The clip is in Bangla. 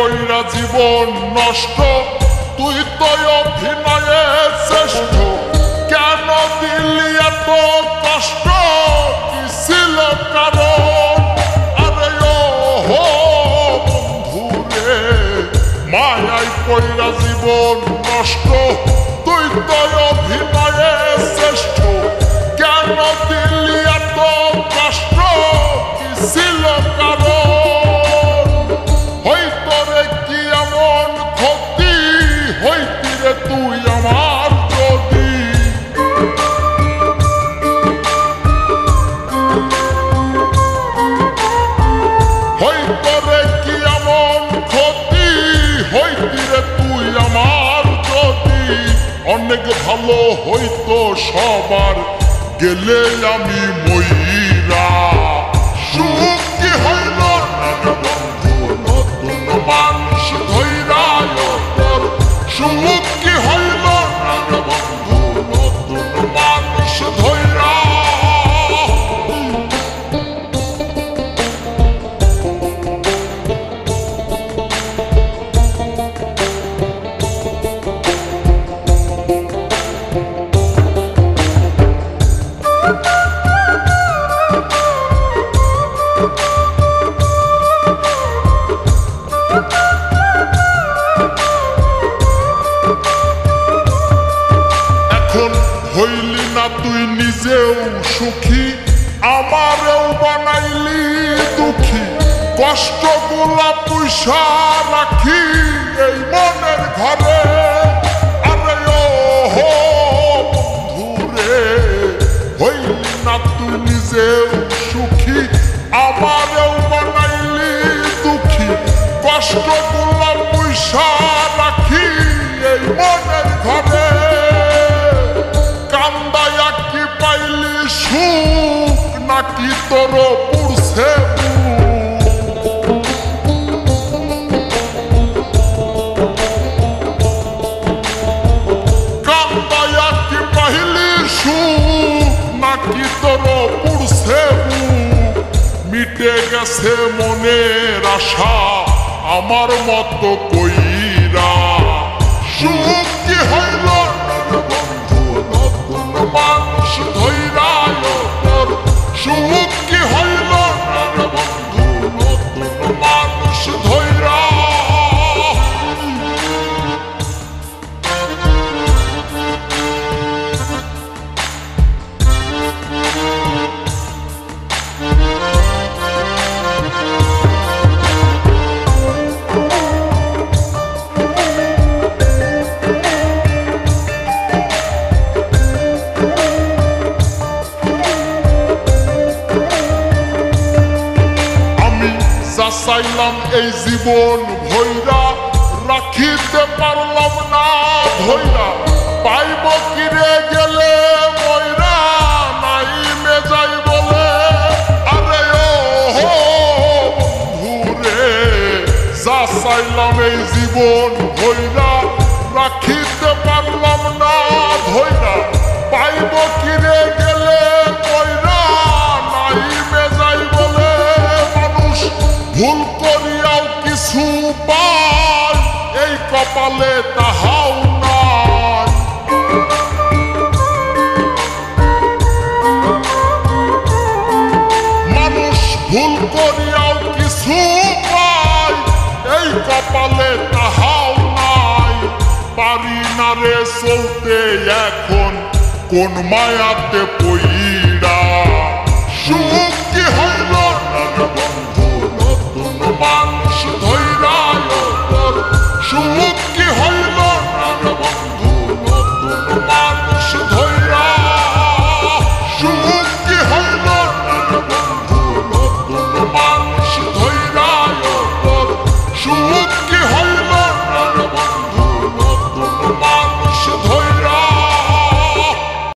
কইরা জীবন নষ্ট, তুই তো অভিনয়ে শ্রেষ্ঠ। কেন দিলি এত কষ্ট, কি ছিল কারণ? আরে ও হো বন্ধুরে, মায়ায় কইরা জীবন নষ্ট, তুই তো অভিনয়ে শ্রেষ্ঠ। কেন দিলি এত কষ্ট, কি ছিল কারণ? হইতো রে কি এমন ক্ষতি, হইতি রে তুই আমার যদি। হইতো রে কি এমন ক্ষতি, হইতি রে তুই আমার যদি। অনেক ভালো হইতো সবার, গেলে আমি মইরা। সুখ কি হইল না বন্ধু, নতুন মানুষ ধইরা তোর। সুখ কি হইল না বন্ধু, নতুন মানুষ ধইরা। হইলি না তুই নিজেও সুখী, আমারেও বানাইলি দুঃখী। কষ্টগুলা পয়সা রাখি এই মনের ঘরে। আরে ও হো বন্ধুরে, হইলি না তুই নিজেও সুখী, আমারেও বানাইলি দুঃখী। কষ্টগুলা পয়সা রাখি এই মনের ঘরে। কান্দায়া কি পাইলি সুখ, নাকি তোর পুরছে কান্দায়া কি পাইলি সুখ, নাকি তোর পুরছে মিটে গেছে মনের আশা আমার মতো কইরা। সুখ কি হইল বন্ধু, নতুন মানুষ ধইরা তোর। সুখ কি হইল না বন্ধু, নতুন মানুষ ধইরা। চাইলাম এই জীবন ভৈরা, রাখিতে পারলাম না ধৈরা। পাইব কিরে গেলে ময়রা, নাই মে যাই বলে। আরে ও হো বন্ধুরে, যা চাইলাম এই জীবন ভৈরা, রাখিতে পারলাম না ধৈরা। পাইব কিরে গেলে ময়রা, নাই মে যাই বলে। মানুষ ভুল করিয়াও কিছু পায়, এই কপালে তাহাও নাই। মানুষ ভুল করিয়াও কিছু পায়, এই কপালে তাহাও নাই। পারি না রে চলতে এখন কোন মায়াতে পইড়া। সুখ